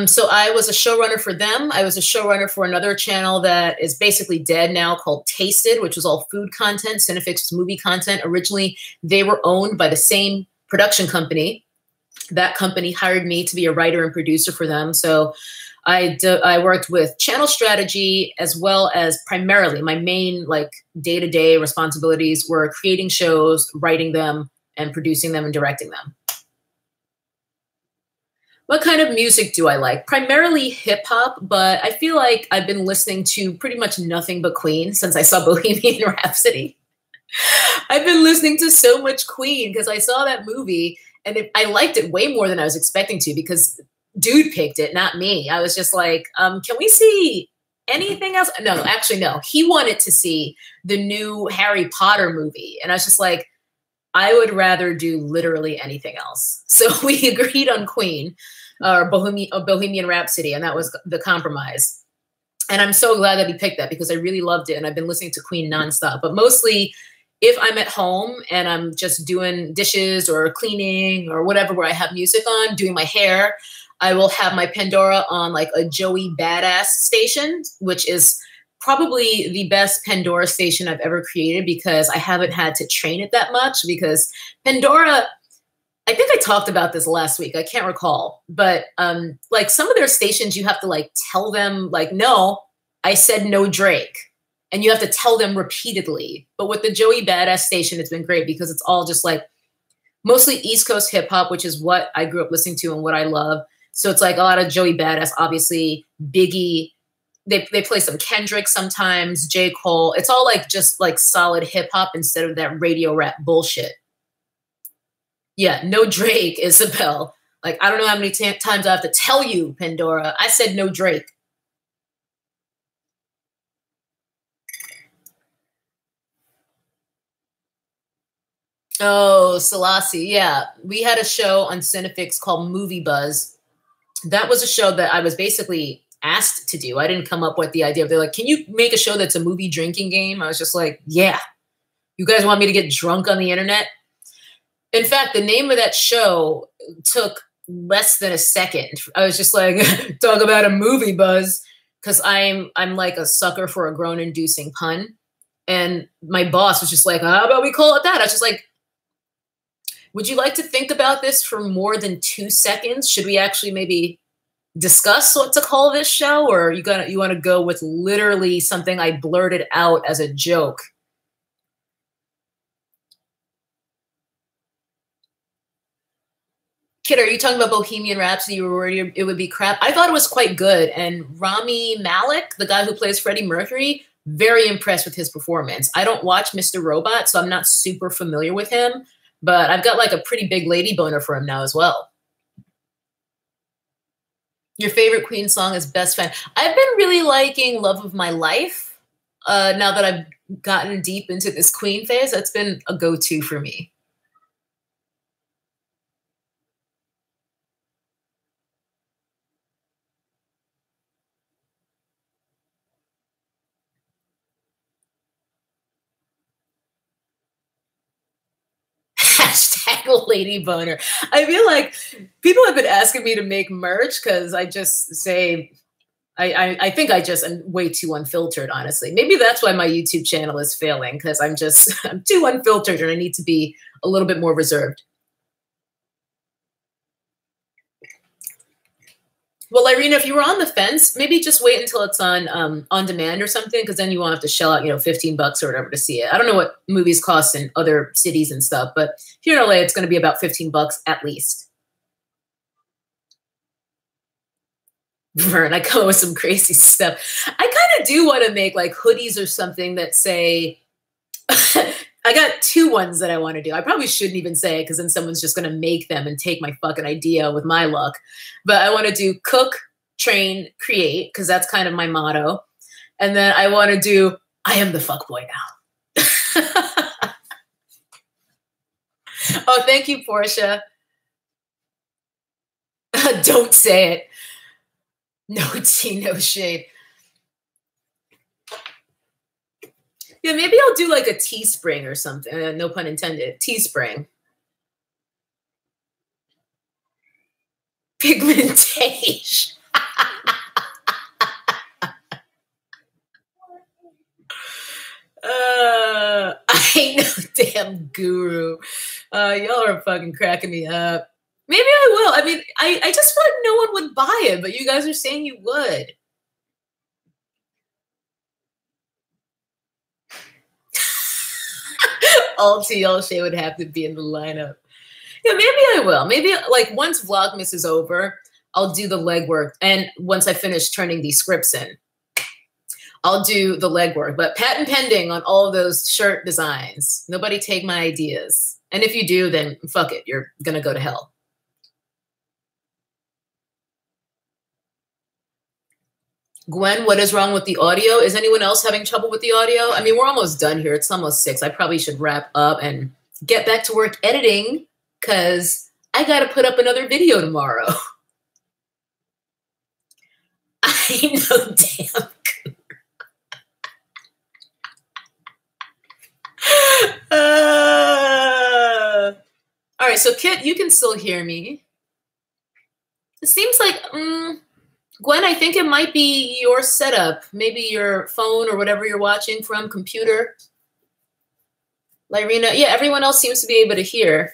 So I was a showrunner for them. I was a showrunner for another channel that is basically dead now called Tasted, which was all food content. Cinefix was movie content. Originally, they were owned by the same production company. That company hired me to be a writer and producer for them. So I worked with channel strategy as well as primarily my main like day-to-day responsibilities were creating shows, writing them, and producing them and directing them. What kind of music do I like? Primarily hip hop, but I feel like I've been listening to pretty much nothing but Queen since I saw Bohemian Rhapsody. I've been listening to so much Queen because I saw that movie and I liked it way more than I was expecting to because dude picked it, not me. I was just like, can we see anything else? No, actually, no. He wanted to see the new Harry Potter movie. And I was just like, I would rather do literally anything else. So we agreed on Queen or Bohemian Rhapsody, and that was the compromise. And I'm so glad that he picked that because I really loved it. And I've been listening to Queen nonstop. But mostly if I'm at home and I'm just doing dishes or cleaning or whatever where I have music on, doing my hair, I will have my Pandora on like a Joey Badass station, which is probably the best Pandora station I've ever created because I haven't had to train it that much because Pandora, I think I talked about this last week. I can't recall, but like some of their stations, you have to like tell them like, no, I said no Drake. And you have to tell them repeatedly. But with the Joey Badass station, it's been great because it's all just like mostly East Coast hip hop, which is what I grew up listening to and what I love. So it's like a lot of Joey Badass, obviously Biggie. They play some Kendrick sometimes, J. Cole. It's all like just like solid hip hop instead of that radio rap bullshit. Yeah, no Drake, Isabel. Like, I don't know how many times I have to tell you, Pandora. I said no Drake. Oh, Selassie. Yeah. We had a show on Cinefix called Movie Buzz. That was a show that I was basically asked to do. I didn't come up with the idea. They're like, can you make a show that's a movie drinking game? I was just like, yeah. You guys want me to get drunk on the internet? In fact, the name of that show took less than a second. I was just like, talk about a movie buzz. Because I'm like a sucker for a groan-inducing pun. And my boss was just like, how about we call it that? I was just like, would you like to think about this for more than 2 seconds? Should we actually maybe discuss what to call this show? Or you want to go with literally something I blurted out as a joke? Kid, are you talking about Bohemian Rhapsody? You were worried it would be crap? I thought it was quite good. And Rami Malek, the guy who plays Freddie Mercury, very impressed with his performance. I don't watch Mr. Robot, so I'm not super familiar with him. But I've got like a pretty big lady boner for him now as well. Your favorite Queen song is Best Friend. I've been really liking Love of My Life. Now that I've gotten deep into this Queen phase, that's been a go-to for me. Hashtag lady boner. I feel like people have been asking me to make merch because I just say, I think I just am way too unfiltered, honestly. Maybe that's why my YouTube channel is failing because I'm too unfiltered and I need to be a little bit more reserved. Well, Irina, if you were on the fence, maybe just wait until it's on demand or something, because then you won't have to shell out, $15 or whatever to see it. I don't know what movies cost in other cities and stuff, but here in LA, it's going to be about $15 at least. Vern, I come up with some crazy stuff. I kind of do want to make like hoodies or something that say, I got 2 ones that I want to do. I probably shouldn't even say it because then someone's just going to make them and take my fucking idea with my luck. But I want to do cook, train, create, because that's kind of my motto. And then I want to do, I am the fuckboy now. Oh, thank you, Portia. Don't say it. No tea, no shade. Yeah, maybe I'll do like a Teespring or something. No pun intended. Teespring. Pigmentation. I ain't no damn guru. Y'all are fucking cracking me up. Maybe I will. I mean, I just thought no one would buy it, but you guys are saying you would. All TL Shay would have to be in the lineup. Yeah, maybe I will. Maybe like once Vlogmas is over, I'll do the legwork. And once I finish turning these scripts in, I'll do the legwork. But patent pending on all of those shirt designs. Nobody take my ideas. And if you do, then fuck it. You're going to go to hell. Gwen, what is wrong with the audio? Is anyone else having trouble with the audio? I mean, we're almost done here. It's almost 6. I probably should wrap up and get back to work editing because I got to put up another video tomorrow. I know, damn. All right, so Kit, you can still hear me. It seems like, Gwen, I think it might be your setup, maybe your phone or whatever you're watching from, computer. Lyrena, yeah, everyone else seems to be able to hear.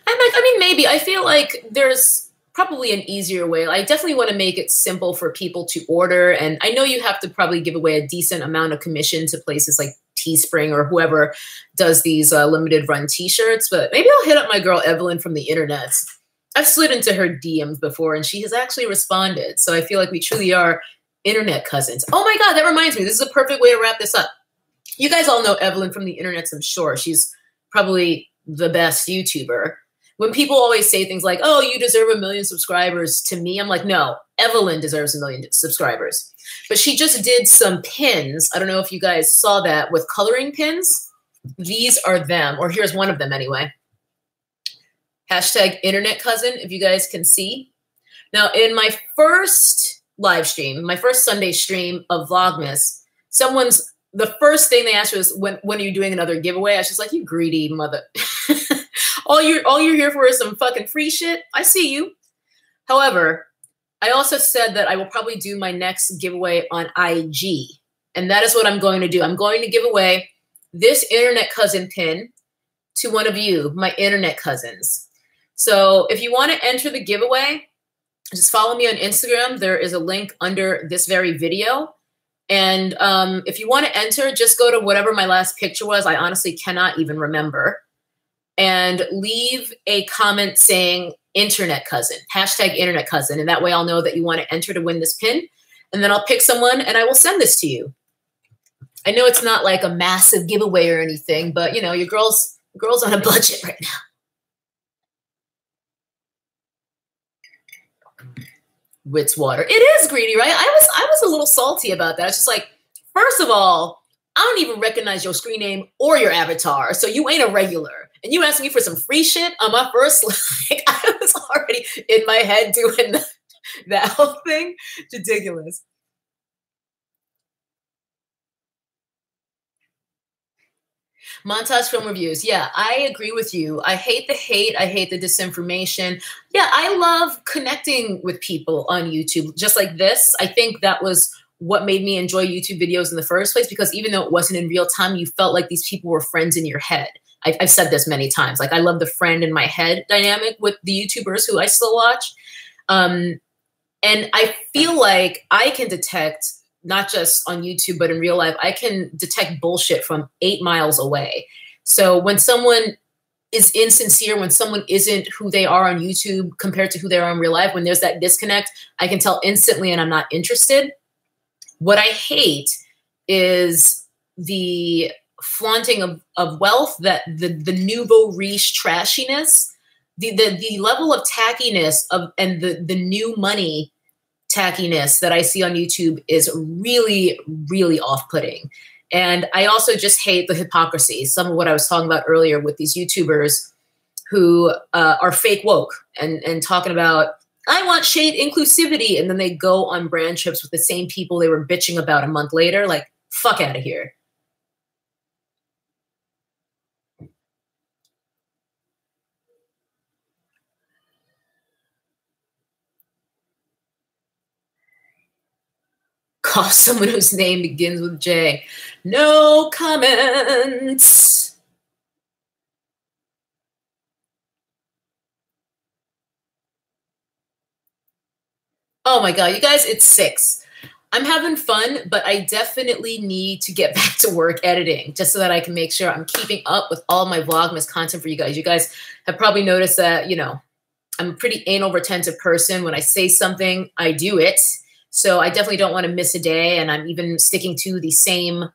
I mean, maybe. I feel like there's probably an easier way. I definitely want to make it simple for people to order. And I know you have to probably give away a decent amount of commission to places like Teespring or whoever does these limited run t-shirts, but maybe I'll hit up my girl Evelyn from the internet. I've slid into her DMs before and she has actually responded. So I feel like we truly are internet cousins. Oh my God, that reminds me. This is a perfect way to wrap this up. You guys all know Evelyn from the internet, I'm sure. She's probably the best YouTuber. When people always say things like, oh, you deserve 1 million subscribers, to me, I'm like, no, Evelyn deserves 1 million subscribers. But she just did some pins. I don't know if you guys saw that with coloring pins. These are them, or here's one of them anyway. Hashtag internet cousin, if you guys can see. Now, in my first live stream, my first Sunday stream of Vlogmas, the first thing they asked was, when are you doing another giveaway? I was just like, you greedy mother. all you're here for is some fucking free shit. I see you. However, I also said that I will probably do my next giveaway on IG. And that is what I'm going to do. I'm going to give away this internet cousin pin to one of you, my internet cousins. So if you want to enter the giveaway, just follow me on Instagram. There is a link under this very video. And if you want to enter, just go to whatever my last picture was. I honestly cannot even remember. And leave a comment saying internet cousin, hashtag internet cousin. And that way I'll know that you want to enter to win this pin. And then I'll pick someone and I will send this to you. I know it's not like a massive giveaway or anything, but you know, your girl's on a budget right now. Wits water. It is greedy, right? I was a little salty about that. It's just like, first of all, I don't even recognize your screen name or your avatar. So you ain't a regular. And you asking me for some free shit on my first, like, I was already in my head doing that whole thing. It's ridiculous. Montage film reviews. Yeah, I agree with you. I hate the hate. I hate the disinformation. Yeah, I love connecting with people on YouTube just like this. I think that was what made me enjoy YouTube videos in the first place, because even though it wasn't in real time, you felt like these people were friends in your head. I've said this many times. Like, I love the friend in my head dynamic with the YouTubers who I still watch. And I feel like I can detect, not just on YouTube, but in real life, I can detect bullshit from 8 miles away. So when someone is insincere, when someone isn't who they are on YouTube compared to who they are in real life, when there's that disconnect, I can tell instantly and I'm not interested. What I hate is the flaunting of wealth, that the nouveau riche trashiness, the level of tackiness and the new money tackiness that I see on YouTube is really, really off-putting. And I also just hate the hypocrisy. Some of what I was talking about earlier with these YouTubers who are fake woke and talking about, I want shade inclusivity. And then they go on brand trips with the same people they were bitching about a month later. Like, fuck out of here. Call someone whose name begins with J. No comments. Oh my God, you guys, it's 6. I'm having fun, but I definitely need to get back to work editing just so that I can make sure I'm keeping up with all my Vlogmas content for you guys. You guys have probably noticed that, you know, I'm a pretty anal retentive person. When I say something, I do it. So I definitely don't want to miss a day. And I'm even sticking to the same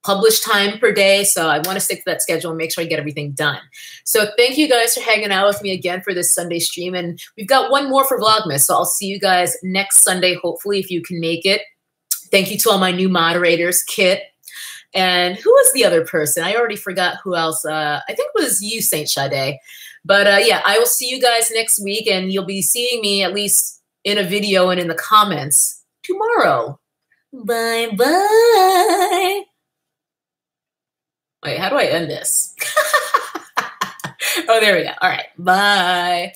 published time per day. So I want to stick to that schedule and make sure I get everything done. So thank you guys for hanging out with me again for this Sunday stream. And we've got one more for Vlogmas. So I'll see you guys next Sunday, hopefully, if you can make it. Thank you to all my new moderators, Kit. And who was the other person? I already forgot who else. I think it was you, Saint Sade. But yeah, I will see you guys next week. And you'll be seeing me at least in a video and in the comments tomorrow. Bye-bye. Wait, how do I end this? Oh, there we go. All right. Bye.